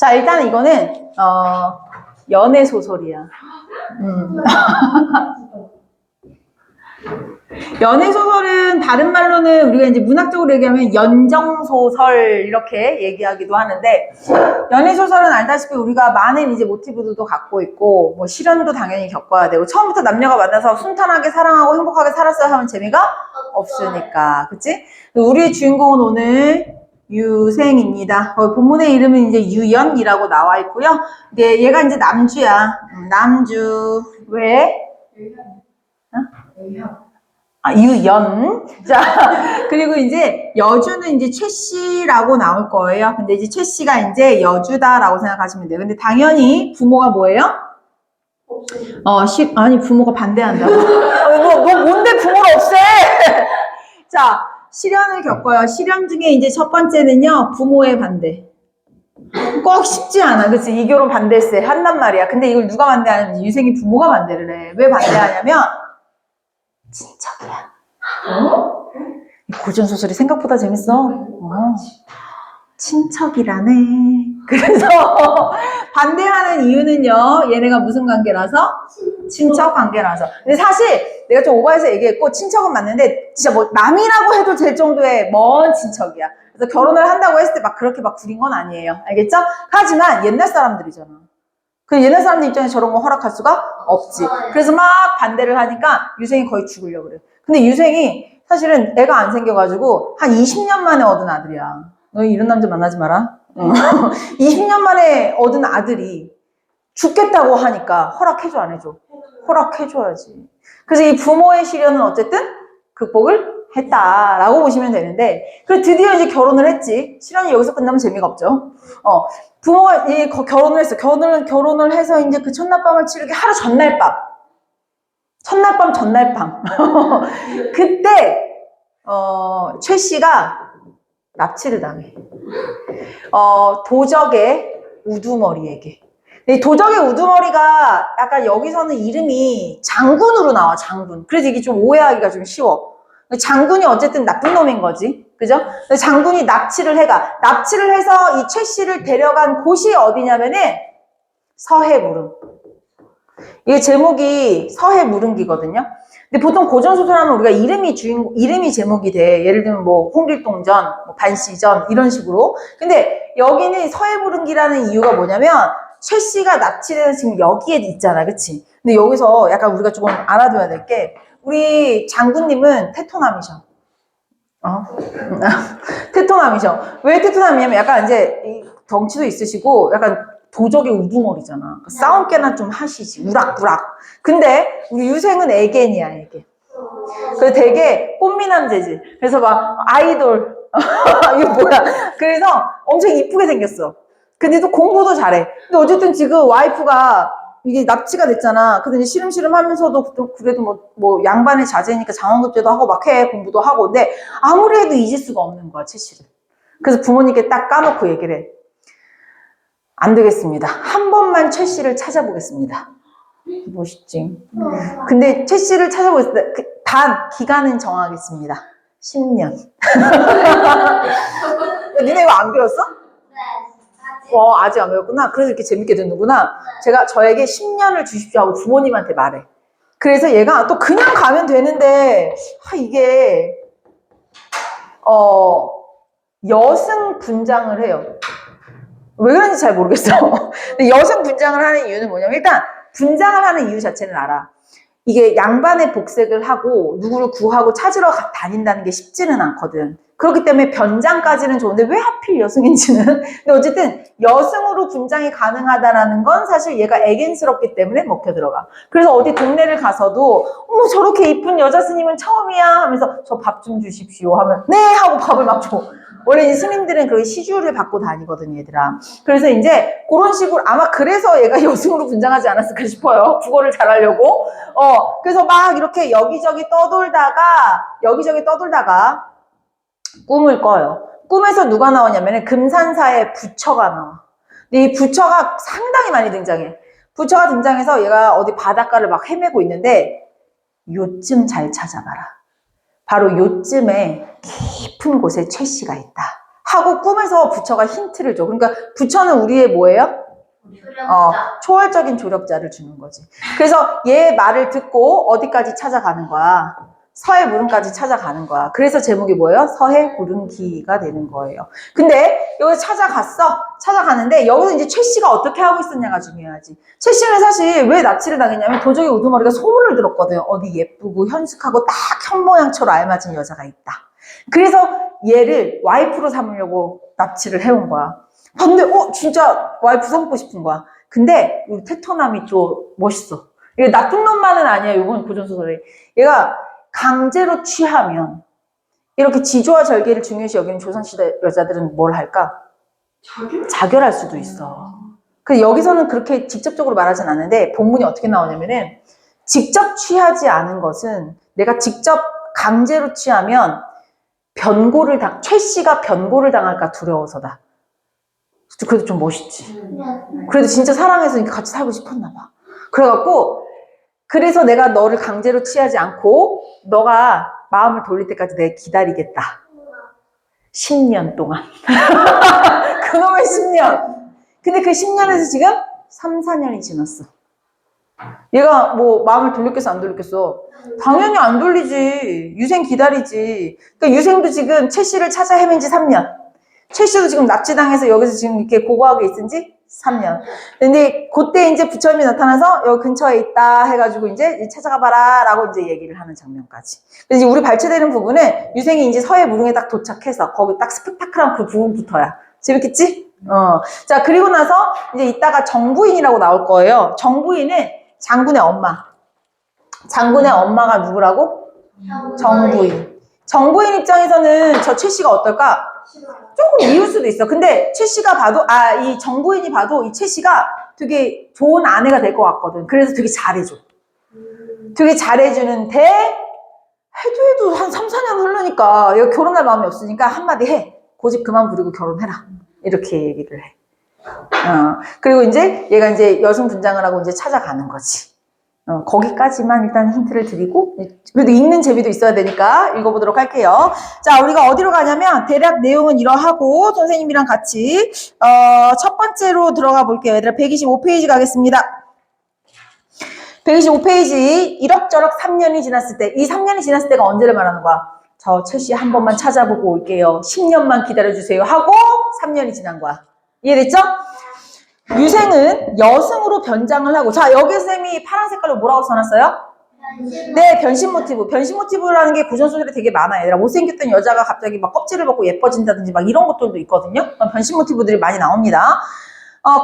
자, 일단 이거는 연애 소설이야. 연애 소설은 다른 말로는 우리가 이제 문학적으로 얘기하면 연정 소설 이렇게 얘기하기도 하는데, 연애 소설은 알다시피 우리가 많은 이제 모티브들도 갖고 있고 뭐 시련도 당연히 겪어야 되고 처음부터 남녀가 만나서 순탄하게 사랑하고 행복하게 살았어야 하면 재미가 없으니까, 그치? 우리의 주인공은 오늘 유생입니다. 본문의 이름은 이제 유연이라고 나와 있고요. 네, 얘가 이제 남주야. 남주. 왜? 유연. 자, 그리고 이제 여주는 이제 최씨라고 나올 거예요. 근데 이제 최씨가 이제 여주다라고 생각하시면 돼요. 근데 당연히 부모가 뭐예요? 아니, 부모가 반대한다고. 뭔데 부모를 없애? 자, 시련을 겪어요. 시련 중에 이제 첫 번째는요, 부모의 반대. 꼭 쉽지 않아. 그치? 이 결혼 반대세 한단 말이야. 근데 이걸 누가 반대하는지 유생이 부모가 반대를 해. 왜 반대하냐면, 친척이야. 고전소설이 생각보다 재밌어. 친척이라네. 그래서 반대하는 이유는요, 얘네가 무슨 관계라서? 친척 관계라서. 근데 사실 내가 좀 오버해서 얘기했고, 친척은 맞는데 진짜 뭐 남이라고 해도 될 정도의 먼 친척이야. 그래서 결혼을 한다고 했을 때 막 그렇게 막 구린 건 아니에요. 알겠죠? 하지만 옛날 사람들이잖아. 그 옛날 사람들 입장에서 저런 거 허락할 수가 없지. 그래서 막 반대를 하니까 유생이 거의 죽으려고 그래. 근데 유생이 사실은 애가 안 생겨가지고 한 20년 만에 얻은 아들이야. 너 이런 남자 만나지 마라. 20년 만에 얻은 아들이 죽겠다고 하니까 허락해줘 안 해줘? 허락해줘야지. 그래서 이 부모의 시련은 어쨌든 극복을 했다라고 보시면 되는데, 그래서 드디어 이제 결혼을 했지. 시련이 여기서 끝나면 재미가 없죠. 부모가 결혼을 했어. 결혼을 해서 이제 그 첫날밤을 치르기 하루 전날 밤. 전날 밤. 그때, 최 씨가 납치를 당해. 도적의 우두머리에게. 근데 도적의 우두머리가 약간 여기서는 이름이 장군으로 나와, 장군. 그래서 이게 좀 오해하기가 좀 쉬워. 장군이 어쨌든 나쁜 놈인 거지. 그죠? 장군이 납치를 해서 이 최 씨를 데려간 곳이 어디냐면은 서해무릉. 이게 제목이 서해무릉기거든요. 근데 보통 고전소설 하면 우리가 이름이 제목이 돼. 예를 들면 뭐 홍길동전, 뭐 반시전 이런 식으로. 근데 여기는 서해무릉기라는 이유가 뭐냐면 최 씨가 납치돼서 지금 여기에 있잖아. 그치? 근데 여기서 약간 우리가 조금 알아둬야 될 게, 우리 장군님은 테토남이셔. 테토남이셔. 왜 테토남이냐면 약간 이제 덩치도 있으시고 약간 도적의 우두머리잖아. 그러니까 싸움깨나 좀 하시지. 우락부락. 근데 우리 유생은 애겐이야, 애겐. 그래서 되게 꽃미남제지. 그래서 막 아이돌. 이거 뭐야. 그래서 엄청 이쁘게 생겼어. 근데 또 공부도 잘해. 근데 어쨌든 지금 와이프가 이게 납치가 됐잖아. 근데 이제 시름시름 하면서도 그래도 뭐 양반의 자제니까 장원급제도 하고 막 해. 공부도 하고. 근데 아무리 해도 잊을 수가 없는 거야, 최씨를. 그래서 부모님께 딱 까놓고 얘기를 해. 안 되겠습니다. 한 번만 최 씨를 찾아보겠습니다. 멋있지. 근데 최 씨를 찾아보겠습니다. 단 기간은 정하겠습니다. 10년. 니네 이거 안 배웠어? 네. 아직 안 배웠구나. 그래서 이렇게 재밌게 듣는구나. 저에게 10년을 주십시오 하고 부모님한테 말해. 그래서 얘가 또 그냥 가면 되는데, 이게 여승 분장을 해요. 왜 그런지 잘 모르겠어. 근데 여승 분장을 하는 이유는 뭐냐면, 일단 분장을 하는 이유 자체는 알아. 이게 양반의 복색을 하고 누구를 구하고 찾으러 다닌다는 게 쉽지는 않거든. 그렇기 때문에 변장까지는 좋은데 왜 하필 여승인지는. 근데 어쨌든 여승으로 분장이 가능하다라는 건 사실 얘가 애견스럽기 때문에 먹혀 들어가. 그래서 어디 동네를 가서도 어머 저렇게 이쁜 여자 스님은 처음이야 하면서 저 밥 좀 주십시오 하면 네 하고 밥을 막 줘. 원래 이제 스님들은 그렇게 시주를 받고 다니거든, 얘들아. 그래서 이제 그런 식으로 아마 그래서 얘가 여승으로 분장하지 않았을까 싶어요. 국어를 잘하려고. 그래서 막 이렇게 여기저기 떠돌다가 꿈을 꿔요. 꿈에서 누가 나오냐면 금산사의 부처가 나와. 근데 이 부처가 상당히 많이 등장해. 부처가 등장해서 얘가 어디 바닷가를 막 헤매고 있는데 요쯤 잘 찾아봐라. 바로 요쯤에 깊은 곳에 최 씨가 있다. 하고 꿈에서 부처가 힌트를 줘. 그러니까 부처는 우리의 뭐예요? 초월적인 조력자를 주는 거지. 그래서 얘 말을 듣고 어디까지 찾아가는 거야? 서해 무릉까지 찾아가는 거야. 그래서 제목이 뭐예요? 서해 무릉기가 되는 거예요. 근데 여기 찾아가는데 여기서 이제 최 씨가 어떻게 하고 있었냐가 중요하지. 최 씨는 사실 왜 납치를 당했냐면 도적의 우두머리가 소문을 들었거든. 어디 예쁘고 현숙하고 딱 현 모양처럼 알맞은 여자가 있다. 그래서 얘를 와이프로 삼으려고 납치를 해온 거야. 근데 진짜 와이프 삼고 싶은 거야. 근데 우리 테토남이 또 멋있어. 이게 나쁜 놈만은 아니야. 이번 고전소설에. 얘가 강제로 취하면 이렇게 지조와 절개를 중요시 여기는 조선시대 여자들은 뭘 할까? 자결할 수도 있어. 근데 여기서는 그렇게 직접적으로 말하진 않는데 본문이 어떻게 나오냐면은 직접 취하지 않은 것은 내가 직접 강제로 취하면 최 씨가 변고를 당할까 두려워서다. 그래도 좀 멋있지. 그래도 진짜 사랑해서 같이 살고 싶었나 봐. 그래서 내가 너를 강제로 취하지 않고 너가 마음을 돌릴 때까지 내가 기다리겠다. 10년 동안. 그놈의 10년. 근데 그 10년에서 지금 3, 4년이 지났어. 얘가 뭐 마음을 돌렸겠어 안 돌렸겠어? 당연히 안 돌리지. 유생 기다리지. 그러니까 유생도 지금 최 씨를 찾아 헤맨 지 3년. 최 씨도 지금 납치당해서 여기서 지금 이렇게 고고하게 있은 지 3년. 근데 그때 이제 부처님이 나타나서 여기 근처에 있다 해가지고 이제 찾아가 봐라 라고 이제 얘기를 하는 장면까지. 그래서 우리 발췌되는 부분은 유생이 이제 서해 무릉에 딱 도착해서 거기 딱 스펙타클한 그 부분부터야. 재밌겠지? 자, 그리고 나서 이제 이따가 정부인이라고 나올 거예요. 정부인은 장군의 엄마. 장군의 엄마가 누구라고? 정부인. 정부인 입장에서는 저 최 씨가 어떨까? 조금 미울 수도 있어. 근데 최 씨가 봐도, 이 정부인이 봐도 이 최 씨가 되게 좋은 아내가 될 것 같거든. 그래서 되게 잘해줘. 되게 잘해주는데, 해도 한 3, 4년 흐르니까, 여기 결혼할 마음이 없으니까 한마디 해. 고집 그만 부리고 결혼해라. 이렇게 얘기를 해. 그리고 이제 얘가 이제 여승 분장을 하고 이제 찾아가는 거지. 거기까지만 일단 힌트를 드리고, 그래도 읽는 재미도 있어야 되니까 읽어보도록 할게요. 자, 우리가 어디로 가냐면, 대략 내용은 이러하고, 선생님이랑 같이, 첫 번째로 들어가 볼게요. 얘들아, 125페이지 가겠습니다. 125페이지, 이럭저럭 3년이 지났을 때, 이 3년이 지났을 때가 언제를 말하는 거야? 저 최 씨 한 번만 찾아보고 올게요. 10년만 기다려주세요. 하고, 3년이 지난 거야. 이해됐죠? 유생은 여승으로 변장을 하고, 자, 여기 쌤이 파란 색깔로 뭐라고 써놨어요? 네, 변신 모티브. 변신 모티브라는 게 고전소설에 되게 많아요. 얘들아, 못생겼던 여자가 갑자기 막 껍질을 벗고 예뻐진다든지 막 이런 것들도 있거든요. 변신 모티브들이 많이 나옵니다.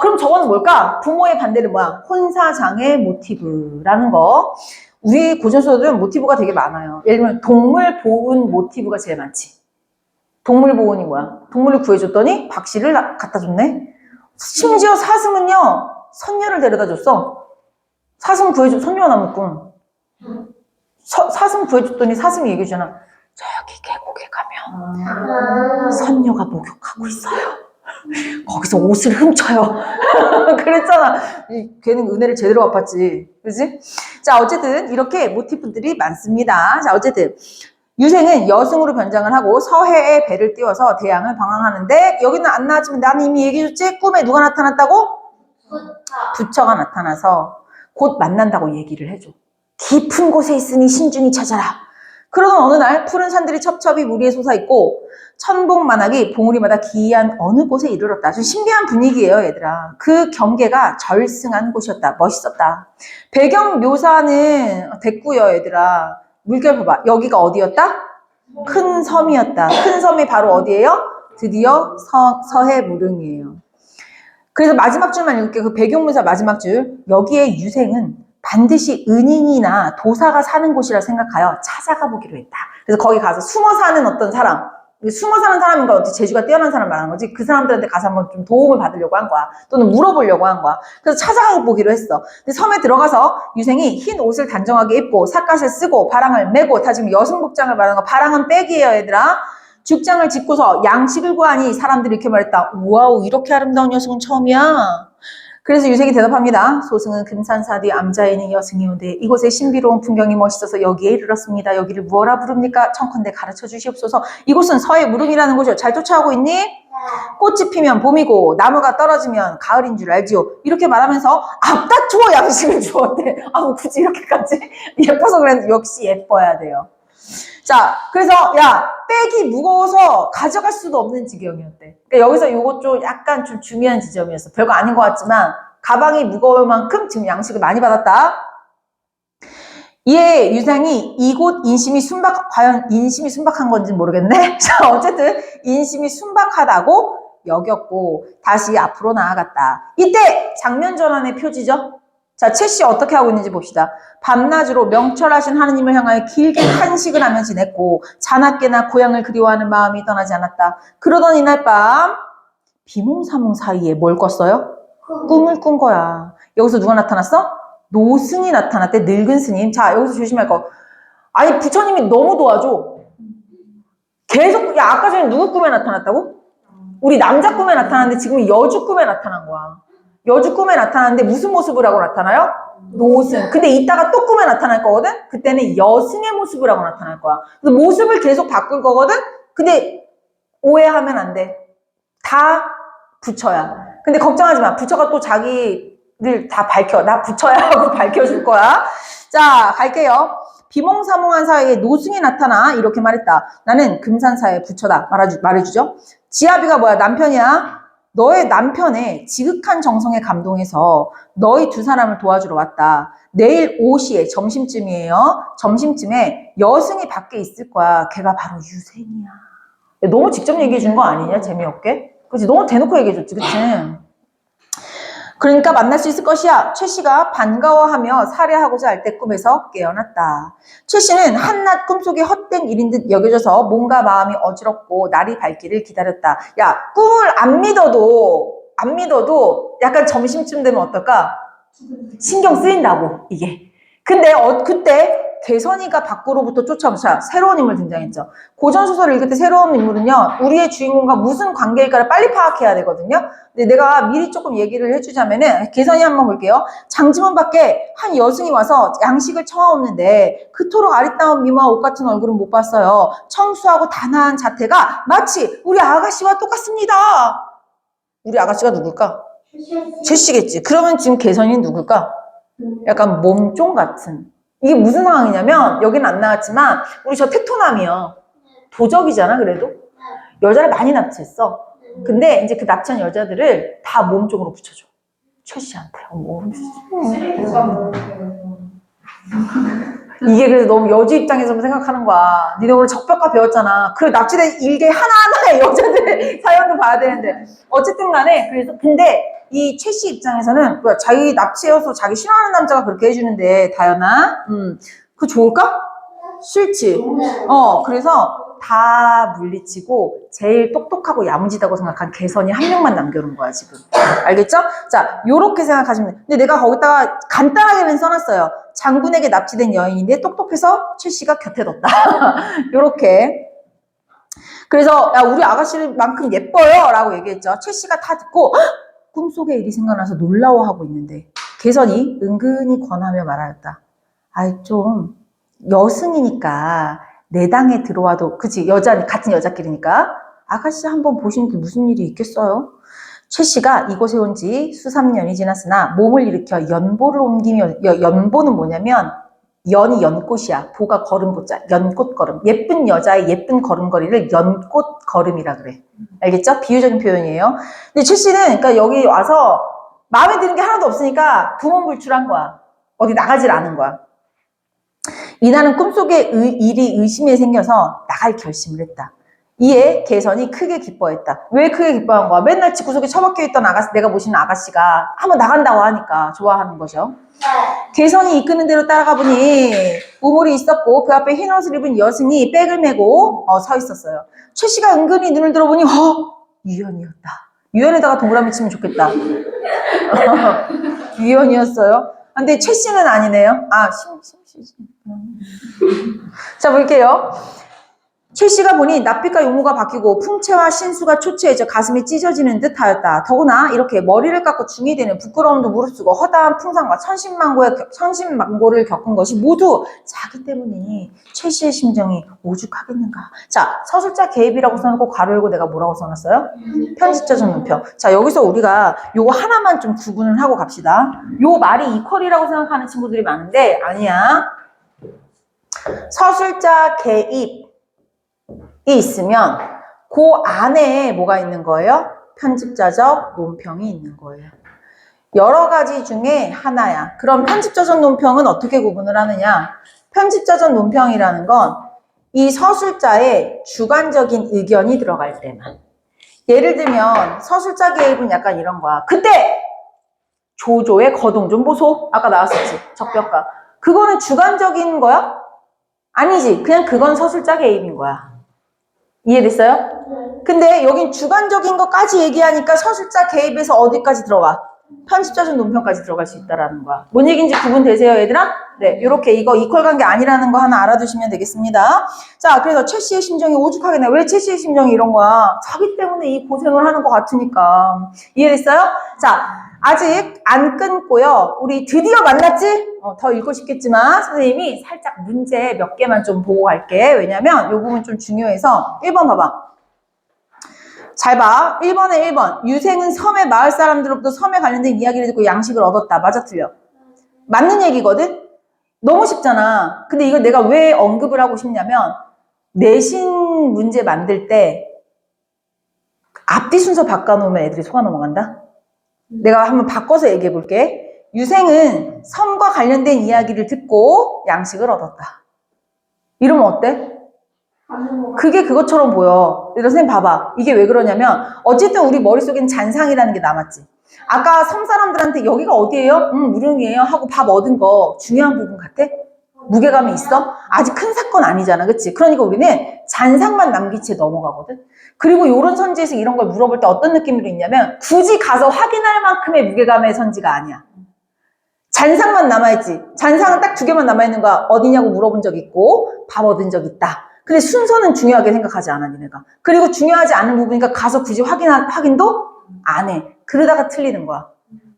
그럼 저거는 뭘까? 부모의 반대는 뭐야? 혼사장애 모티브라는 거. 우리 고전소설은 모티브가 되게 많아요. 예를 들면 동물 보훈 모티브가 제일 많지. 동물 보훈이 뭐야? 동물을 구해줬더니 박씨를 갖다 줬네? 심지어 사슴은요, 선녀를 데려다 줬어. 사슴 구해줘, 선녀가 나무꾼. 사슴 구해줬더니 사슴이 얘기해주잖아. 저기 계곡에 가면 선녀가 목욕하고 있어요. 거기서 옷을 훔쳐요. 그랬잖아. 걔는 은혜를 제대로 갚았지. 그지? 자, 어쨌든 이렇게 모티브들이 많습니다. 자, 어쨌든. 유생은 여승으로 변장을 하고 서해에 배를 띄워서 대양을 방황하는데 여기는 안 나왔지만 나는 이미 얘기해줬지? 꿈에 누가 나타났다고? 부처가 나타나서 곧 만난다고 얘기를 해줘. 깊은 곳에 있으니 신중히 찾아라. 그러던 어느 날 푸른 산들이 첩첩이 무리에 솟아있고 천복만학이 봉우리마다 기이한 어느 곳에 이르렀다. 좀 신비한 분위기예요, 얘들아. 그 경계가 절승한 곳이었다. 멋있었다. 배경 묘사는 됐고요, 얘들아. 물결 봐봐. 여기가 어디였다? 큰 섬이었다. 큰 섬이 바로 어디예요? 드디어 서해 무릉이에요. 그래서 마지막 줄만 읽을게요. 그 배경문사 마지막 줄. 여기에 유생은 반드시 은인이나 도사가 사는 곳이라 생각하여 찾아가 보기로 했다. 그래서 거기 가서 숨어 사는 어떤 사람, 숨어 사는 사람인가 어떻게 재주가 뛰어난 사람 말하는 거지. 그 사람들한테 가서 한번 좀 도움을 받으려고 한 거야. 또는 물어보려고 한 거야. 그래서 찾아가 보기로 했어. 근데 섬에 들어가서 유생이 흰 옷을 단정하게 입고 삿갓을 쓰고 바랑을 메고, 다 지금 여승복장을 말하는 거. 바랑은 백이에요, 얘들아. 죽장을 짚고서 양식을 구하니 사람들이 이렇게 말했다. 우와우, 이렇게 아름다운 여성은 처음이야. 그래서 유색이 대답합니다. 소승은 금산사 뒤 암자에는 여승이 온데 이곳의 신비로운 풍경이 멋있어서 여기에 이르렀습니다. 여기를 무엇라 부릅니까? 청컨대 가르쳐 주시옵소서. 이곳은 서해 무릉이라는 곳이요. 잘 쫓아오고 있니? 꽃이 피면 봄이고 나무가 떨어지면 가을인 줄 알지요. 이렇게 말하면서 앞다투어 양식을 주었대. 뭐 굳이 이렇게까지 예뻐서 그랬는데 역시 예뻐야 돼요. 자, 그래서 야, 백이 무거워서 가져갈 수도 없는 지경이었대. 그러니까 여기서 요것 좀 약간 좀 중요한 지점이었어. 별거 아닌 것 같지만 가방이 무거울 만큼 지금 양식을 많이 받았다. 이에 유상이 이곳 인심이 과연 인심이 순박한 건지는 모르겠네. 자, 어쨌든 인심이 순박하다고 여겼고 다시 앞으로 나아갔다. 이때 장면 전환의 표지죠. 자, 채씨 어떻게 하고 있는지 봅시다. 밤낮으로 명철하신 하느님을 향하여 길게 탄식을 하며 지냈고 자나깨나 고향을 그리워하는 마음이 떠나지 않았다. 그러던 이날 밤 비몽사몽 사이에 뭘 꿨어요? 꿈을 꾼 거야. 여기서 누가 나타났어? 노승이 나타났대. 늙은 스님. 자, 여기서 조심할 거. 아니 부처님이 너무 도와줘. 계속 야 아까 전에 누구 꿈에 나타났다고? 우리 남자 꿈에 나타났는데 지금 여주 꿈에 나타난 거야. 여주 꿈에 나타났는데 무슨 모습을 하고 나타나요? 노승. 근데 이따가 또 꿈에 나타날 거거든? 그때는 여승의 모습을 하고 나타날 거야. 그래서 모습을 계속 바꿀 거거든? 근데 오해하면 안 돼. 다 부처야. 근데 걱정하지 마. 부처가 또 자기를 다 밝혀. 나 부처야 하고 밝혀줄 거야. 자, 갈게요. 비몽사몽한 사이에 노승이 나타나 이렇게 말했다. 나는 금산사의 부처다. 말해주죠. 지아비가 뭐야? 남편이야. 너의 남편의 지극한 정성에 감동해서 너희 두 사람을 도와주러 왔다. 내일 5시에 점심쯤이에요. 점심쯤에 여승이 밖에 있을 거야. 걔가 바로 유생이야. 너무 직접 얘기해 준 거 아니냐? 재미없게. 그치? 너무 대놓고 얘기해 줬지. 그치? 그러니까 만날 수 있을 것이야. 최 씨가 반가워하며 살해하고자 할 때 꿈에서 깨어났다. 최 씨는 한낮 꿈속에 헛된 일인 듯 여겨져서 몸과 마음이 어지럽고 날이 밝기를 기다렸다. 야, 꿈을 안 믿어도 약간 점심쯤 되면 어떨까? 신경 쓰인다고, 이게. 근데 그때 개선이가 밖으로부터 쫓아오자 새로운 인물 등장했죠. 고전소설을 읽을 때 새로운 인물은요, 우리의 주인공과 무슨 관계일까를 빨리 파악해야 되거든요. 근데 내가 미리 조금 얘기를 해주자면은, 개선이 한번 볼게요. 장지문 밖에 한 여승이 와서 양식을 청하옵는데 그토록 아리따운 미모와 옷 같은 얼굴은 못 봤어요. 청수하고 단아한 자태가 마치 우리 아가씨와 똑같습니다. 우리 아가씨가 누굴까? 제시겠지. 그러면 지금 개선이는 누굴까? 약간 몸종 같은. 이게 무슨 상황이냐면 여기는 안 나왔지만 우리 저 테토남이요. 도적이잖아. 그래도 여자를 많이 납치했어. 근데 이제 그 납치한 여자들을 다 몸종으로 붙여줘. 최 씨한테. 이게 그래서 너무 여주 입장에서 생각하는 거야. 니네 오늘 적벽가 배웠잖아. 그 납치된 일개 하나하나의 여자들의 사연도 봐야 되는데. 어쨌든 간에, 그래서, 근데 이 최 씨 입장에서는, 자기 납치해서 자기 싫어하는 남자가 그렇게 해주는데, 다현아, 그거 좋을까? 싫지. 그래서 다 물리치고 제일 똑똑하고 야무지다고 생각한 개선이 한 명만 남겨놓은 거야, 지금. 알겠죠? 자, 요렇게 생각하시면 돼. 근데 내가 거기다가 간단하게는 써놨어요. 장군에게 납치된 여인인데 똑똑해서 최 씨가 곁에 뒀다. 요렇게. 그래서 야, 우리 아가씨만큼 예뻐요 라고 얘기했죠. 최 씨가 다 듣고 꿈속의 일이 생각나서 놀라워하고 있는데 개선이 은근히 권하며 말하였다. 아이 좀 여승이니까 내 당에 들어와도 그치 같은 여자끼리니까 아가씨 한번 보시는 게 무슨 일이 있겠어요? 최 씨가 이곳에 온 지 수삼년이 지났으나 몸을 일으켜 연보를 옮기며 연보는 뭐냐면 연이 연꽃이야. 보가 걸음보자. 연꽃 걸음. 예쁜 여자의 예쁜 걸음걸이를 연꽃 걸음이라 그래. 알겠죠? 비유적인 표현이에요. 근데 최 씨는 그러니까 여기 와서 마음에 드는 게 하나도 없으니까 두문불출한 거야. 어디 나가질 않은 거야. 이날은 꿈속에 일이 의심이 생겨서 나갈 결심을 했다. 이에 개선이 크게 기뻐했다. 왜 크게 기뻐한 거야? 맨날 집구석에 처박혀 있던 내가 모시는 아가씨가 한번 나간다고 하니까 좋아하는 거죠. 개선이 이끄는 대로 따라가 보니 우물이 있었고 그 앞에 흰 옷을 입은 여승이 백을 메고 서 있었어요. 최 씨가 은근히 눈을 들어보니 유연이었다. 유연에다가 동그라미 치면 좋겠다. 유연이었어요. 근데 최 씨는 아니네요. 자 볼게요. 최 씨가 보니 낯빛과 용모가 바뀌고 풍채와 신수가 초췌해져 가슴이 찢어지는 듯 하였다. 더구나 이렇게 머리를 깎고 중이 되는 부끄러움도 무릅쓰고 허다한 풍상과 천신만고를 겪은 것이 모두 자기 때문이니 최 씨의 심정이 오죽하겠는가. 자, 서술자 개입이라고 써놓고 괄호 열고 내가 뭐라고 써놨어요? 편집자적 논평. 자, 여기서 우리가 요거 하나만 좀 구분을 하고 갑시다. 요 말이 이퀄이라고 생각하는 친구들이 많은데 아니야. 서술자 개입 있으면 그 안에 뭐가 있는 거예요? 편집자적 논평이 있는 거예요. 여러 가지 중에 하나야. 그럼 편집자적 논평은 어떻게 구분을 하느냐? 편집자적 논평이라는 건 이 서술자의 주관적인 의견이 들어갈 때만. 예를 들면 서술자 개입은 약간 이런 거야. 그때 조조의 거동 좀 보소. 아까 나왔었지. 적벽가. 그거는 주관적인 거야? 아니지. 그냥 그건 서술자 개입인 거야. 이해됐어요? 근데 여긴 주관적인 것까지 얘기하니까 서술자 개입에서 어디까지 들어가? 편집자적 논평까지 들어갈 수 있다라는 거야. 뭔 얘기인지 구분되세요, 얘들아? 네, 이렇게 이거 이퀄 관계 아니라는 거 하나 알아두시면 되겠습니다. 자, 그래서 최 씨의 심정이 오죽하겠네. 왜 최 씨의 심정이 이런 거야? 자기 때문에 이 고생을 하는 것 같으니까. 이해됐어요? 자, 아직 안 끊고요. 우리 드디어 만났지? 더 읽고 싶겠지만 선생님이 살짝 문제 몇 개만 좀 보고 갈게. 왜냐면 이 부분 좀 중요해서 1번 봐봐. 잘 봐. 1번에 1번. 유생은 섬의 마을 사람들로부터 섬에 관련된 이야기를 듣고 양식을 얻었다. 맞아 틀려? 맞는 얘기거든? 너무 쉽잖아. 근데 이걸 내가 왜 언급을 하고 싶냐면 내신 문제 만들 때 앞뒤 순서 바꿔놓으면 애들이 속아 넘어간다? 내가 한번 바꿔서 얘기해 볼게. 유생은 섬과 관련된 이야기를 듣고 양식을 얻었다. 이러면 어때? 그게 그것처럼 보여. 얘들아, 선생님 봐봐. 이게 왜 그러냐면 어쨌든 우리 머릿속에는 잔상이라는 게 남았지. 아까 섬 사람들한테 여기가 어디예요? 무릉이에요 하고 밥 얻은 거 중요한 부분 같아? 무게감이 있어? 아직 큰 사건 아니잖아. 그치? 그러니까 우리는 잔상만 남긴 채 넘어가거든. 그리고 이런 선지에서 이런 걸 물어볼 때 어떤 느낌으로 있냐면 굳이 가서 확인할 만큼의 무게감의 선지가 아니야. 잔상만 남아있지. 잔상은 딱 2개만 남아있는 거야. 어디냐고 물어본 적 있고 밥 얻은 적 있다. 근데 순서는 중요하게 생각하지 않아, 니네가. 그리고 중요하지 않은 부분이니까 가서 굳이 확인도 안 해. 그러다가 틀리는 거야.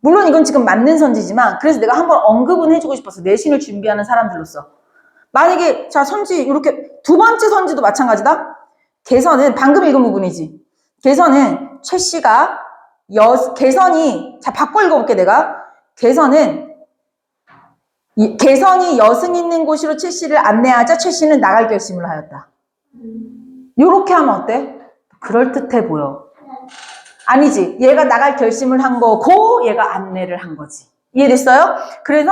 물론 이건 지금 맞는 선지지만 그래서 내가 한번 언급은 해주고 싶었어. 내신을 준비하는 사람들로서. 만약에 자 선지 이렇게 2번째 선지도 마찬가지다. 개선은 방금 읽은 부분이지. 개선은 최 씨가 개선이 자 바꿔 읽어볼게 내가. 개선이 여승 있는 곳으로 최 씨를 안내하자 최 씨는 나갈 결심을 하였다. 요렇게 하면 어때? 그럴듯해 보여. 아니지. 얘가 나갈 결심을 한 거고 얘가 안내를 한 거지. 이해됐어요? 그래서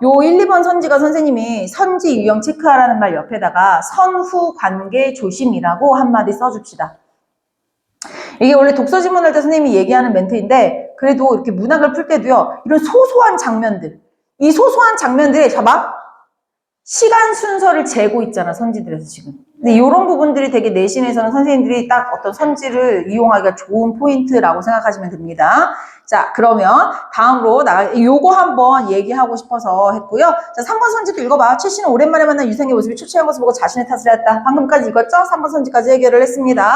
요 1, 2번 선지가 선생님이 선지 유형 체크하라는 말 옆에다가 선후 관계 조심이라고 한마디 써줍시다. 이게 원래 독서지문 할 때 선생님이 얘기하는 멘트인데 그래도 이렇게 문학을 풀 때도요. 이런 소소한 장면들 이 소소한 장면들이 봐봐. 시간 순서를 재고 있잖아. 선지들에서 지금. 근데 이런 부분들이 되게 내신에서는 선생님들이 딱 어떤 선지를 이용하기가 좋은 포인트라고 생각하시면 됩니다. 자, 그러면 다음으로 요거 한번 얘기하고 싶어서 했고요. 자, 3번 선지도 읽어봐. 최 씨는 오랜만에 만난 유생의 모습이 초췌한 것을 보고 자신의 탓을 했다. 방금까지 읽었죠? 3번 선지까지 해결을 했습니다.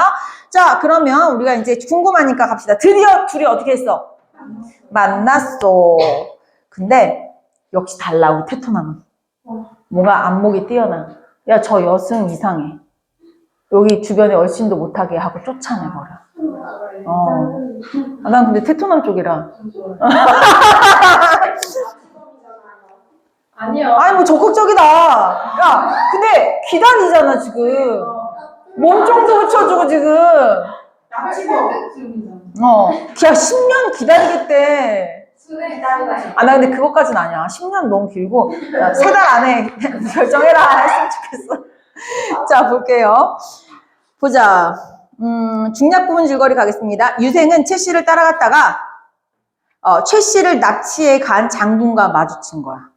자, 그러면 우리가 이제 궁금하니까 갑시다. 드디어 둘이 어떻게 했어? 만났어. 근데 역시 달라. 우리 테토남은. 뭔가 안목이 뛰어나. 야, 저 여승 이상해. 여기 주변에 얼씬도 못하게 하고 쫓아내버려. 난 근데 테토남 쪽이라. 아니요. 아니, 뭐 적극적이다. 야, 근데 기다리잖아, 지금. 몸종도 붙여주고, 지금. 그냥 10년 기다리겠대. 나 근데 그것까진 아니야. 10년 너무 길고 3달 안에 결정해라 했으면 좋겠어. 자, 볼게요. 보자. 중략 부분 줄거리 가겠습니다. 유생은 최 씨를 따라갔다가 최 씨를 납치해 간 장군과 마주친 거야.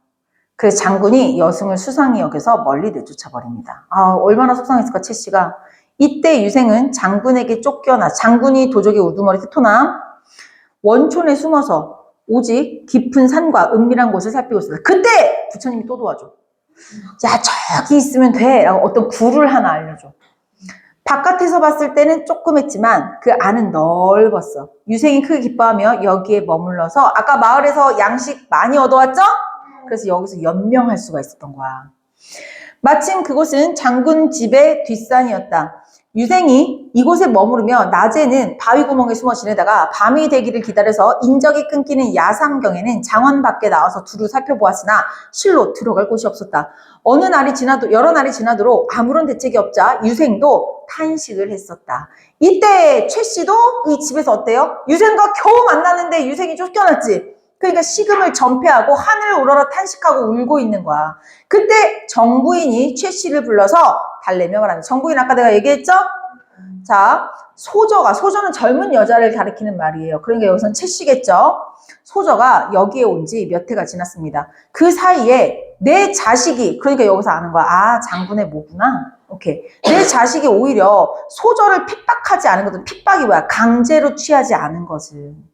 그래서 장군이 여승을 수상히 여겨서 멀리 내쫓아버립니다. 얼마나 속상했을까, 최 씨가. 이때 유생은 장군에게 쫓겨나 장군이 도적의 우두머리 테토남 원촌에 숨어서 오직 깊은 산과 은밀한 곳을 살피고 있었다. 그때 부처님이 또 도와줘. 야, 저기 있으면 돼. 라고 어떤 굴을 하나 알려줘. 바깥에서 봤을 때는 조그맸지만 그 안은 넓었어. 유생이 크게 기뻐하며 여기에 머물러서 아까 마을에서 양식 많이 얻어왔죠? 그래서 여기서 연명할 수가 있었던 거야. 마침 그곳은 장군 집의 뒷산이었다. 유생이 이곳에 머무르며 낮에는 바위 구멍에 숨어 지내다가 밤이 되기를 기다려서 인적이 끊기는 야삼경에는 장원 밖에 나와서 두루 살펴보았으나 실로 들어갈 곳이 없었다. 여러 날이 지나도록 아무런 대책이 없자 유생도 탄식을 했었다. 이때 최 씨도 이 집에서 어때요? 유생과 겨우 만났는데 유생이 쫓겨났지. 그러니까 식음을 전폐하고 하늘을 우러러 탄식하고 울고 있는 거야. 그때 정부인이 최 씨를 불러서 달래며 말합니다. 정부인 아까 내가 얘기했죠? 자, 소저는 젊은 여자를 가리키는 말이에요. 그러니까 여기서는 최 씨겠죠? 소저가 여기에 온 지 몇 해가 지났습니다. 그 사이에 내 자식이, 그러니까 여기서 아는 거야. 아, 장군의 모구나. 오케이. 내 자식이 오히려 소저를 핍박하지 않은 것은 핍박이 뭐야? 강제로 취하지 않은 것은.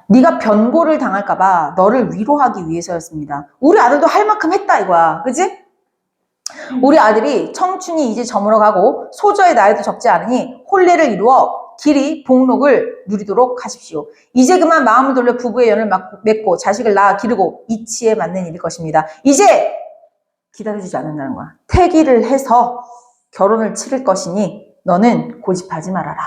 네가 변고를 당할까봐 너를 위로하기 위해서였습니다. 우리 아들도 할 만큼 했다 이거야. 그치? 우리 아들이 청춘이 이제 저물어 가고 소저의 나이도 적지 않으니 혼례를 이루어 길이 복록을 누리도록 하십시오. 이제 그만 마음을 돌려 부부의 연을 맺고 자식을 낳아 기르고 이치에 맞는 일일 것입니다. 이제 기다려주지 않는다는 거야. 태기를 해서 결혼을 치를 것이니 너는 고집하지 말아라.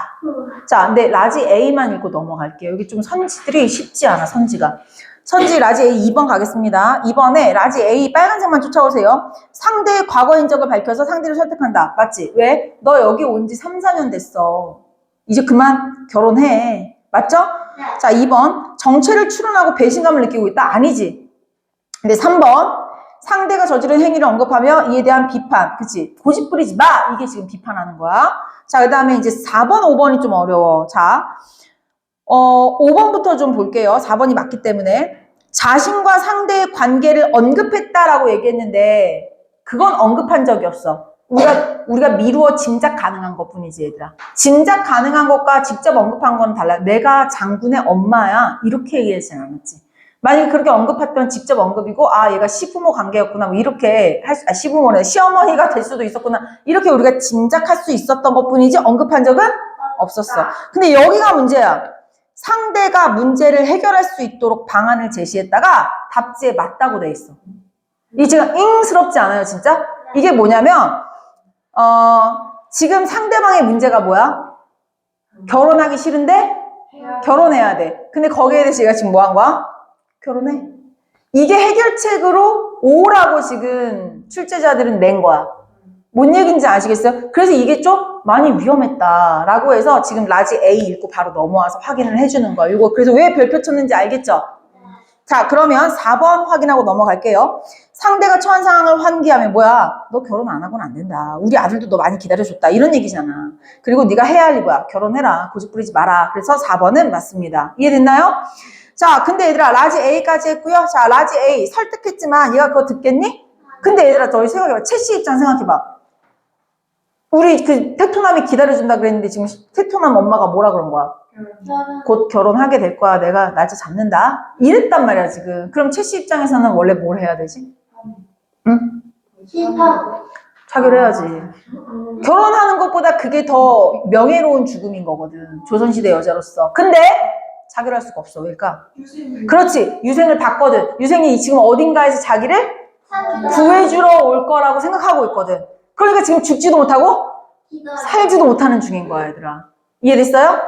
자, 근데 라지 A만 읽고 넘어갈게요. 여기 좀 선지들이 쉽지 않아, 선지가. 선지 라지 A 2번 가겠습니다. 2번에 라지 A 빨간색만 쫓아오세요. 상대의 과거 인적을 밝혀서 상대를 설득한다. 맞지? 왜? 너 여기 온 지 3, 4년 됐어. 이제 그만 결혼해. 맞죠? 네. 자, 2번. 정체를 추론하고 배신감을 느끼고 있다. 아니지. 근데 3번. 상대가 저지른 행위를 언급하며 이에 대한 비판. 그치? 고집 부리지 마! 이게 지금 비판하는 거야. 자, 그 다음에 이제 4번, 5번이 좀 어려워. 자, 5번부터 좀 볼게요. 4번이 맞기 때문에. 자신과 상대의 관계를 언급했다라고 얘기했는데, 그건 언급한 적이 없어. 우리가 미루어 짐작 가능한 것 뿐이지, 얘들아. 짐작 가능한 것과 직접 언급한 건 달라. 내가 장군의 엄마야. 이렇게 얘기하진 않았지. 만약에 그렇게 언급했던 직접 언급이고, 아, 얘가 시부모 관계였구나. 뭐 이렇게 시부모는 시어머니가 될 수도 있었구나. 이렇게 우리가 짐작할 수 있었던 것 뿐이지, 언급한 적은 없었어. 근데 여기가 문제야. 상대가 문제를 해결할 수 있도록 방안을 제시했다가 답지에 맞다고 돼 있어. 이 지금 잉스럽지 않아요, 진짜? 이게 뭐냐면, 지금 상대방의 문제가 뭐야? 결혼하기 싫은데 결혼해야 돼. 근데 거기에 대해서 얘가 지금 뭐 한 거야? 결혼해. 이게 해결책으로 오라고 지금 출제자들은 낸 거야. 뭔 얘기인지 아시겠어요? 그래서 이게 좀 많이 위험했다라고 해서 지금 라지 A 읽고 바로 넘어와서 확인을 해주는 거예요. 이거 그래서 왜 별표 쳤는지 알겠죠? 자, 그러면 4번 확인하고 넘어갈게요. 상대가 처한 상황을 환기하면 뭐야? 너 결혼 안 하고는 안 된다. 우리 아들도 너 많이 기다려줬다. 이런 얘기잖아. 그리고 네가 해야 할 일이 뭐야? 결혼해라. 고집 부리지 마라. 그래서 4번은 맞습니다. 이해됐나요? 자, 근데 얘들아 라지 A까지 했고요. 자, 라지 A 설득했지만 얘가 그거 듣겠니? 근데 얘들아 너희 생각해봐. 채 씨 입장 생각해봐. 우리 그 테토남이 기다려준다 그랬는데 지금 테토남 엄마가 뭐라 그런 거야? 곧 결혼하게 될 거야. 내가 날짜 잡는다. 이랬단 말이야 지금. 그럼 채 씨 입장에서는 원래 뭘 해야 되지? 응? 차결해야지. 결혼하는 것보다 그게 더 명예로운 죽음인 거거든. 조선시대 여자로서. 근데 차결할 수가 없어. 그러니까 그렇지. 유생을 봤거든. 유생이 지금 어딘가에서 자기를 구해주러 올 거라고 생각하고 있거든. 그러니까 지금 죽지도 못하고 살지도 못하는 중인 거야, 얘들아. 이해됐어요? 네.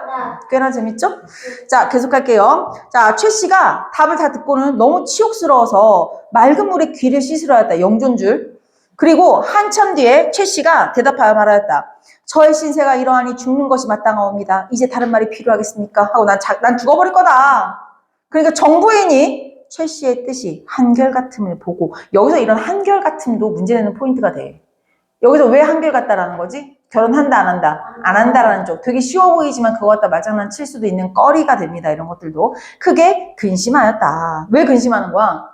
꽤나 재밌죠? 자, 계속할게요. 자, 최 씨가 답을 다 듣고는 너무 치욕스러워서 맑은 물에 귀를 씻으려 했다. 영존줄. 그리고 한참 뒤에 최 씨가 대답하여 말하였다. 저의 신세가 이러하니 죽는 것이 마땅하옵니다. 이제 다른 말이 필요하겠습니까? 하고 난 죽어버릴 거다. 그러니까 정부인이 최 씨의 뜻이 한결같음을 보고, 여기서 이런 한결같음도 문제되는 포인트가 돼. 여기서 왜 한결같다라는 거지? 결혼한다 안 한다? 안 한다라는 쪽. 되게 쉬워 보이지만 그거 갖다 말장난 칠 수도 있는 꺼리가 됩니다. 이런 것들도. 크게 근심하였다. 왜 근심하는 거야?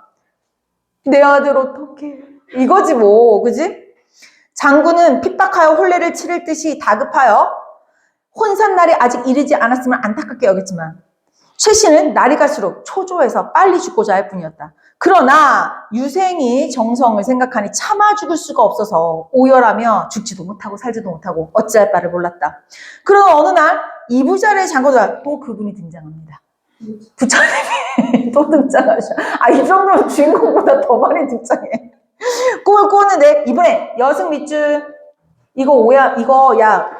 내 아들 어떡해. 이거지 뭐. 그지? 장군은 핍박하여 혼례를 치를 듯이 다급하여 혼산날이 아직 이르지 않았으면 안타깝게 여겼지만 최 씨는 날이 갈수록 초조해서 빨리 죽고자 할 뿐이었다. 그러나 유생이 정성을 생각하니 참아 죽을 수가 없어서 오열하며 죽지도 못하고 살지도 못하고 어찌할 바를 몰랐다. 그러나 어느 날 이부자리의 장고가 또 그분이 등장합니다. 부처님이 또 등장하셔. 이 정도면 주인공보다 더 많이 등장해. 꿈을 꾸었는데 이번에 여승 밑줄 이거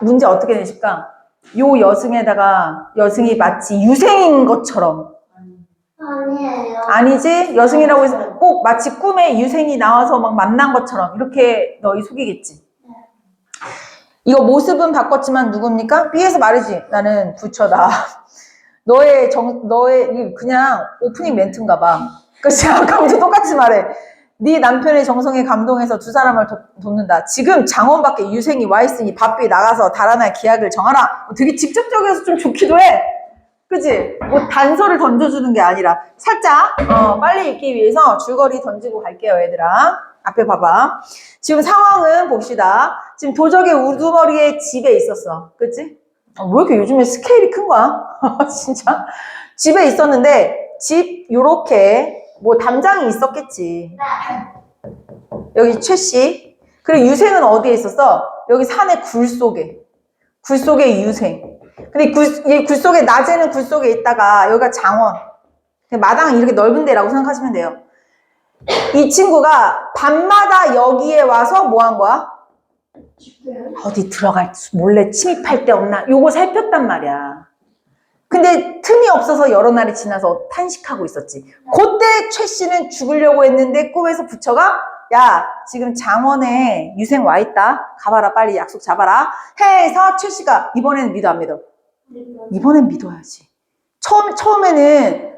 문제 어떻게 내실까? 요 여승에다가 여승이 마치 유생인 것처럼 아니에요. 아니지? 여승이라고 해서 꼭 마치 꿈에 유생이 나와서 막 만난 것처럼 이렇게 너희 속이겠지. 이거 모습은 바꿨지만 누굽니까? B에서 말이지. 나는 부처다. 너의 그냥 오프닝 멘트인가 봐. 그치? 아까부터 똑같이 말해. 네 남편의 정성에 감동해서 두 사람을 돕는다. 지금 장원 밖에 유생이 와 있으니 바삐 나가서 달아날 기약을 정하라. 되게 직접적이어서 좀 좋기도 해. 그치? 뭐 단서를 던져주는 게 아니라 살짝 빨리 읽기 위해서 줄거리 던지고 갈게요, 얘들아. 앞에 봐봐. 지금 상황은 봅시다. 지금 도적의 우두머리에 집에 있었어. 그치? 왜 이렇게 요즘에 스케일이 큰 거야? 진짜? 집에 있었는데 집 요렇게 뭐 담장이 있었겠지. 여기 최씨. 그리고 유생은 어디에 있었어? 여기 산의 굴 속에 유생. 근데 굴 속에 낮에는 굴 속에 있다가 여기가 장원. 마당은 이렇게 넓은 데라고 생각하시면 돼요. 이 친구가 밤마다 여기에 와서 뭐 한 거야? 어디 몰래 침입할 데 없나? 요거 살폈단 말이야. 근데 틈이 없어서 여러 날이 지나서 탄식하고 있었지. 그때 최 씨는 죽으려고 했는데 꿈에서 부처가 야 지금 장원에 유생 와 있다. 가봐라 빨리 약속 잡아라. 해서 최 씨가 이번에는 믿어 안 믿어? 이번엔 믿어야지. 처음에는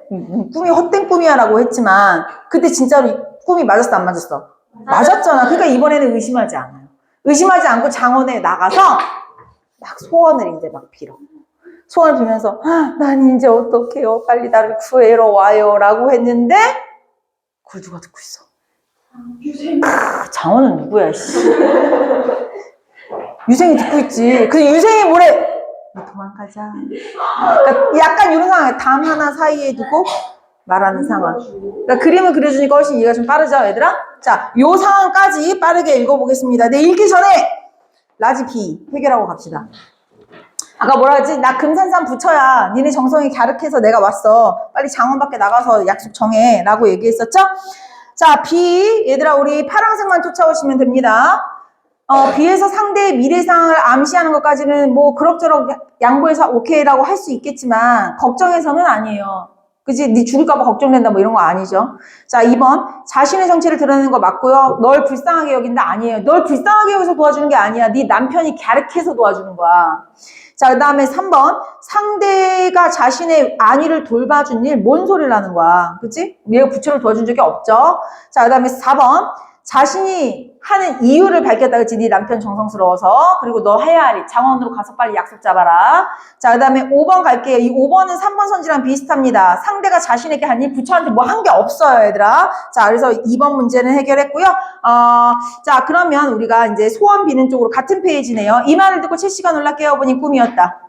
꿈이 헛된 꿈이야 라고 했지만 그때 진짜로 꿈이 맞았어 안 맞았어? 맞았잖아. 그러니까 이번에는 의심하지 않아요. 의심하지 않고 장원에 나가서 막 소원을 이제 막 빌어. 소원을 빌면서 난 이제 어떡해요? 빨리 나를 구해러 와요 라고 했는데 그걸 누가 듣고 있어? 장원은 누구야? 유생이 듣고 있지. 그 유생이 뭐래? 도망가자. 그러니까 약간 이런 상황이야. 담 하나 사이에 두고 말하는 상황. 그러니까 그림을 그려주니까 훨씬 이해가 좀 빠르죠, 얘들아? 자, 요 상황까지 빠르게 읽어보겠습니다. 네, 읽기 전에 라지 B 해결하고 갑시다. 아까 뭐라 하지? 나 금산산 부처야. 니네 정성이 갸륵해서 내가 왔어. 빨리 장원 밖에 나가서 약속 정해. 라고 얘기했었죠? 자, B. 얘들아, 우리 파란색만 쫓아오시면 됩니다. B에서 상대의 미래 상황을 암시하는 것까지는 뭐 그럭저럭 양보해서 오케이라고 할 수 있겠지만 걱정해서는 아니에요. 그치? 네 죽을까봐 걱정된다 뭐 이런 거 아니죠. 자, 2번. 자신의 정체를 드러내는 거 맞고요. 널 불쌍하게 여긴다 아니에요. 널 불쌍하게 여기서 도와주는 게 아니야. 네 남편이 갸륵해서 도와주는 거야. 자, 그 다음에 3번. 상대가 자신의 안위를 돌봐준 일, 뭔 소리를 하는 거야. 그치? 얘가 부처를 도와준 적이 없죠. 자, 그 다음에 4번. 자신이 하는 이유를 밝혔다. 그치? 네 남편 정성스러워서. 그리고 너 해야 할 일. 장원으로 가서 빨리 약속 잡아라. 자, 그 다음에 5번 갈게요. 이 5번은 3번 선지랑 비슷합니다. 상대가 자신에게 한 일, 부처한테 뭐 한 게 없어요, 얘들아. 자, 그래서 2번 문제는 해결했고요. 자, 그러면 우리가 이제 소원 비는 쪽으로 같은 페이지네요. 이 말을 듣고 채 씨가 놀라 깨어보니 꿈이었다.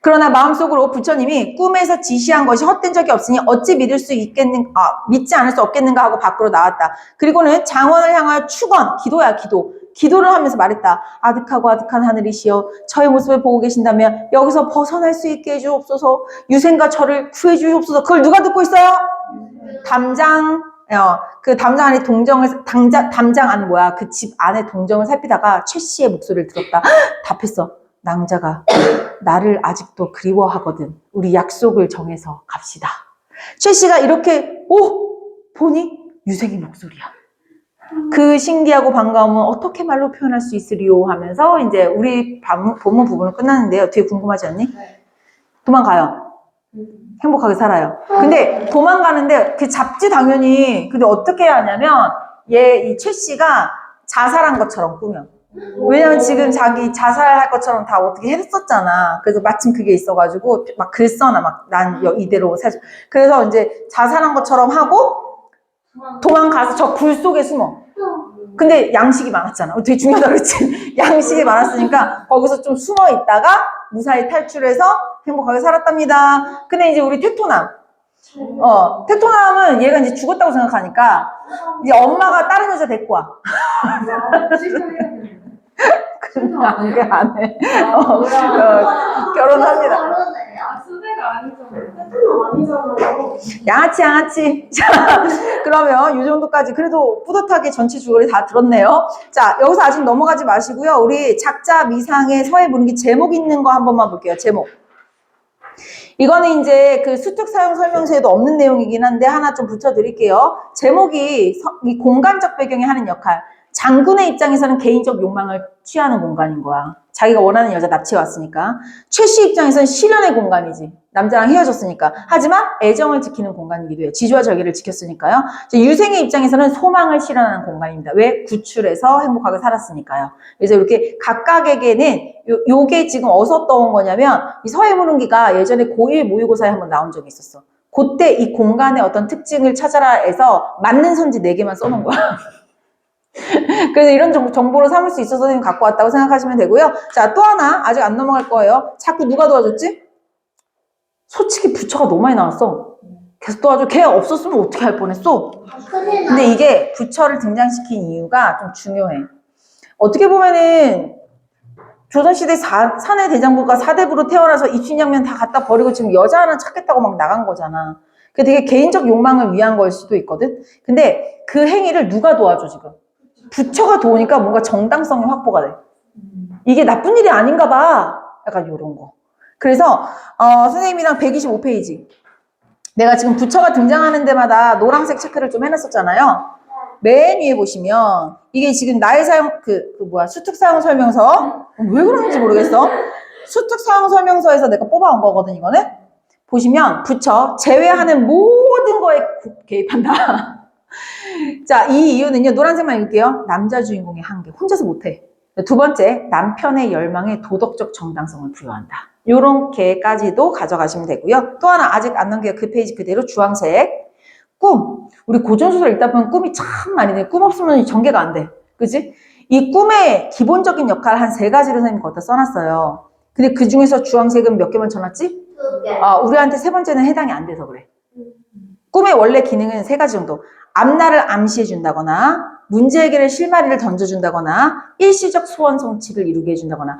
그러나 마음속으로 부처님이 꿈에서 지시한 것이 헛된 적이 없으니 어찌 믿지 않을 수 없겠는가 하고 밖으로 나왔다. 그리고는 장원을 향하여 축원, 기도야 기도. 기도를 하면서 말했다. 아득하고 아득한 하늘이시여 저의 모습을 보고 계신다면 여기서 벗어날 수 있게 해주옵소서. 유생과 저를 구해 주옵소서. 그걸 누가 듣고 있어요? 담장. 그 담장 안에 담장 안 뭐야? 그 집 안에 동정을 살피다가 최 씨의 목소리를 들었다. 답했어. 낭자가 나를 아직도 그리워하거든. 우리 약속을 정해서 갑시다. 최 씨가 이렇게 보니 유생의 목소리야. 그 신기하고 반가움은 어떻게 말로 표현할 수 있으리요 하면서 이제 우리 본문 부분은 끝났는데요. 뒤에 궁금하지 않니? 도망가요. 행복하게 살아요. 근데 도망가는데 그 잡지 당연히. 근데 어떻게 해야 하냐면 이 최 씨가 자살한 것처럼 꾸며. 왜냐면 지금 자기 자살할 것처럼 다 어떻게 했었잖아. 그래서 마침 그게 있어가지고 막 글 써놔. 막 난 이대로 살지. 그래서 이제 자살한 것처럼 하고 도망가서 저 굴 속에 숨어. 근데 양식이 많았잖아. 되게 중요하다 그랬지. 양식이 많았으니까 거기서 좀 숨어 있다가 무사히 탈출해서 행복하게 살았답니다. 근데 이제 우리 테토남. 테토남은 얘가 이제 죽었다고 생각하니까 이제 엄마가 다른 여자 데리고 와. 그냥 그게 안 해. 결혼합니다. 수배가 아니잖아요. 양아치. 자, 그러면 이 정도까지 그래도 뿌듯하게 전체 줄거리 다 들었네요. 자, 여기서 아직 넘어가지 마시고요. 우리 작자 미상의 서예 부르기 제목 있는 거 한 번만 볼게요. 제목. 이거는 이제 그 수특 사용 설명서에도 없는 내용이긴 한데 하나 좀 붙여드릴게요. 제목이 이 공간적 배경이 하는 역할. 장군의 입장에서는 개인적 욕망을 취하는 공간인 거야. 자기가 원하는 여자 납치해 왔으니까. 최 씨 입장에서는 실현의 공간이지. 남자랑 헤어졌으니까. 하지만 애정을 지키는 공간이기도 해요. 지주와 절개를 지켰으니까요. 유생의 입장에서는 소망을 실현하는 공간입니다. 왜? 구출해서 행복하게 살았으니까요. 그래서 이렇게 각각에게는 요게 지금 어디서 떠온 거냐면 이 서예무릉기가 예전에 고1 모의고사에 한번 나온 적이 있었어. 그때 이 공간의 어떤 특징을 찾아라 해서 맞는 선지 4개만 써놓은 거야. 그래서 이런 정보를 삼을 수 있어서 선생님 갖고 왔다고 생각하시면 되고요. 자, 또 하나 아직 안 넘어갈 거예요. 자꾸 누가 도와줬지? 솔직히 부처가 너무 많이 나왔어. 계속 도와줘. 걔 없었으면 어떻게 할 뻔했어? 근데 이게 부처를 등장시킨 이유가 좀 중요해. 어떻게 보면은 조선시대 사내 대장부가 사대부로 태어나서 입신양면 다 갖다 버리고 지금 여자 하나 찾겠다고 막 나간 거잖아. 그게 되게 개인적 욕망을 위한 걸 수도 있거든. 근데 그 행위를 누가 도와줘 지금? 부처가 도우니까 뭔가 정당성이 확보가 돼. 이게 나쁜 일이 아닌가 봐. 약간 이런 거. 그래서 선생님이랑 125페이지. 내가 지금 부처가 등장하는 데마다 노란색 체크를 좀 해놨었잖아요. 맨 위에 보시면 이게 지금 나의 사용 수특 사용 설명서. 왜 그러는지 모르겠어. 수특 사용 설명서에서 내가 뽑아온 거거든 이거는. 보시면 부처 제외하는 모든 거에 개입한다. 자, 이 이유는요. 노란색만 읽을게요. 남자 주인공의 한계. 혼자서 못해. 두 번째, 남편의 열망에 도덕적 정당성을 부여한다. 요렇게까지도 가져가시면 되고요. 또 하나 아직 안 넘겨요. 그 페이지 그대로 주황색. 꿈. 우리 고전소설 읽다 보면 꿈이 참 많이 돼. 꿈 없으면 전개가 안 돼. 그치? 이 꿈의 기본적인 역할 한 3가지를 선생님이 거기다 써놨어요. 근데 그 중에서 주황색은 몇 개만 쳐놨지? 2개. 우리한테 3번째는 해당이 안 돼서 그래. 꿈의 원래 기능은 3가지 정도. 앞날을 암시해준다거나 문제 해결의 실마리를 던져준다거나 일시적 소원 성취를 이루게 해준다거나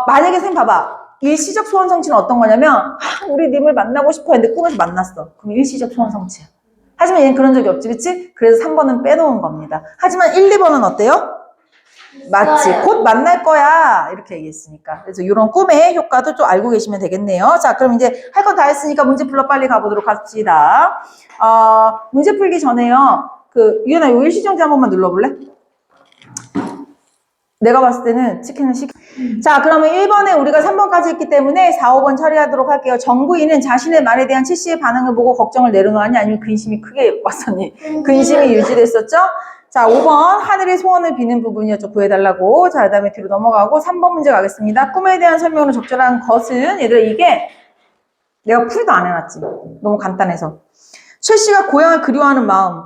만약에 선생님 봐봐. 일시적 소원 성취는 어떤 거냐면 우리 님을 만나고 싶어 했는데 꿈에서 만났어. 그럼 일시적 소원 성취야. 하지만 얘는 그런 적이 없지 그치? 그래서 3번은 빼놓은 겁니다. 하지만 1, 2번은 어때요? 맞지. 곧 만날 거야. 이렇게 얘기했으니까. 그래서 이런 꿈의 효과도 좀 알고 계시면 되겠네요. 자, 그럼 이제 할 거 다 했으니까 문제 풀러 빨리 가보도록 합시다. 문제 풀기 전에요. 유연아, 요 일시정지 한 번만 눌러볼래? 내가 봤을 때는 치킨을 자, 그러면 1번에 우리가 3번까지 했기 때문에 4, 5번 처리하도록 할게요. 정부인은 자신의 말에 대한 최씨의 반응을 보고 걱정을 내려놓았니? 아니면 근심이 크게 왔었니? 근심이 유지됐었죠? 자, 5번 하늘의 소원을 비는 부분이었죠. 구해달라고. 자, 그 다음에 뒤로 넘어가고 3번 문제 가겠습니다. 꿈에 대한 설명으로 적절한 것은 얘들아 이게 내가 풀이도 안 해놨지. 너무 간단해서. 최씨가 고향을 그리워하는 마음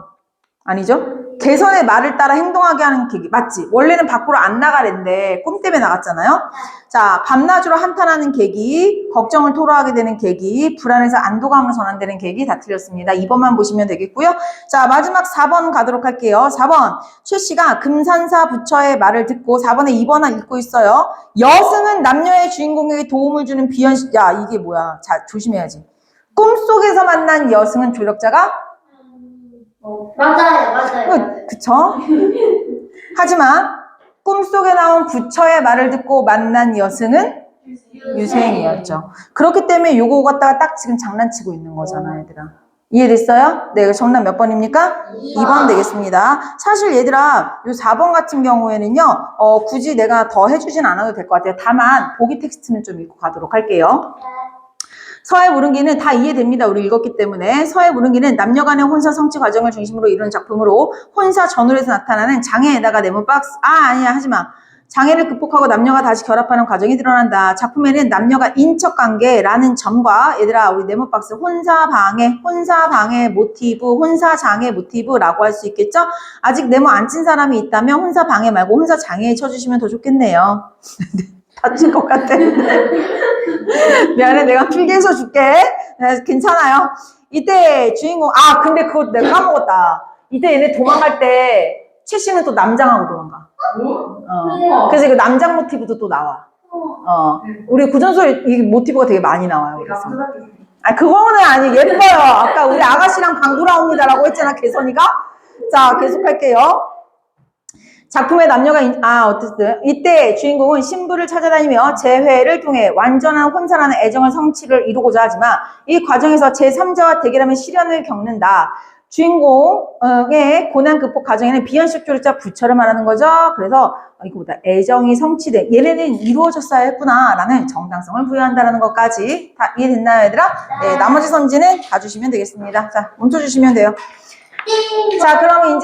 아니죠? 개선의 말을 따라 행동하게 하는 계기 맞지? 원래는 밖으로 안 나가랬는데 꿈 때문에 나갔잖아요. 자, 밤낮으로 한탄하는 계기, 걱정을 토로하게 되는 계기, 불안해서 안도감으로 전환되는 계기 다 틀렸습니다. 2번만 보시면 되겠고요. 자, 마지막 4번 가도록 할게요. 4번 최 씨가 금산사 부처의 말을 듣고 4번에 2번을 읽고 있어요. 여승은 남녀의 주인공에게 도움을 주는 비현실. 야, 이게 뭐야? 자, 조심해야지. 꿈속에서 만난 여승은 조력자가 맞아요. 그쵸? 하지만 꿈속에 나온 부처의 말을 듣고 만난 여승은 유생이었죠. 그렇기 때문에 요거 갖다가 딱 지금 장난치고 있는 거잖아, 얘들아. 이해됐어요? 네, 정답 몇 번입니까? 2번 되겠습니다. 사실 얘들아, 요 4번 같은 경우에는요, 굳이 내가 더 해주진 않아도 될 것 같아요. 다만, 보기 텍스트는 좀 읽고 가도록 할게요. 서해 무릉기는 다 이해됩니다. 우리 읽었기 때문에. 서해 무릉기는 남녀 간의 혼사 성취 과정을 중심으로 이루는 작품으로 혼사 전후에서 나타나는 장애에다가 네모 박스 아니야 하지마. 장애를 극복하고 남녀가 다시 결합하는 과정이 드러난다. 작품에는 남녀가 인척관계라는 점과 얘들아 우리 네모 박스 혼사방해 모티브 혼사장애 모티브라고 할 수 있겠죠? 아직 네모 안 친 사람이 있다면 혼사방해 말고 혼사장애에 쳐주시면 더 좋겠네요. 다칠 것 같아. 미안해, 내가 필기해서 줄게. 네, 괜찮아요. 이때 주인공, 근데 그거 내가 까먹었다. 이때 얘네 도망갈 때 최 씨는 또 남장하고 도망가. 그래서 이거 남장 모티브도 또 나와. 우리 구전소에 이 모티브가 되게 많이 나와요. 그래서. 그거는 아니, 예뻐요. 아까 우리 아가씨랑 방구 나옵니다라고 했잖아, 개선이가. 자, 계속할게요. 작품의 남녀가 어쨌든 이때 주인공은 신부를 찾아다니며 재회를 통해 완전한 혼사라는 애정을 성취를 이루고자 하지만 이 과정에서 제3자와 대결하며 시련을 겪는다. 주인공의 고난 극복 과정에는 비현실주의자 부처를 말하는 거죠. 그래서 이거보다 애정이 성취된 얘네는 이루어졌어야 했구나라는 정당성을 부여한다는 것까지 다 이해됐나요, 얘들아? 네, 나머지 선지는 봐주시면 되겠습니다. 자, 멈춰주시면 돼요. 자, 그러면 이제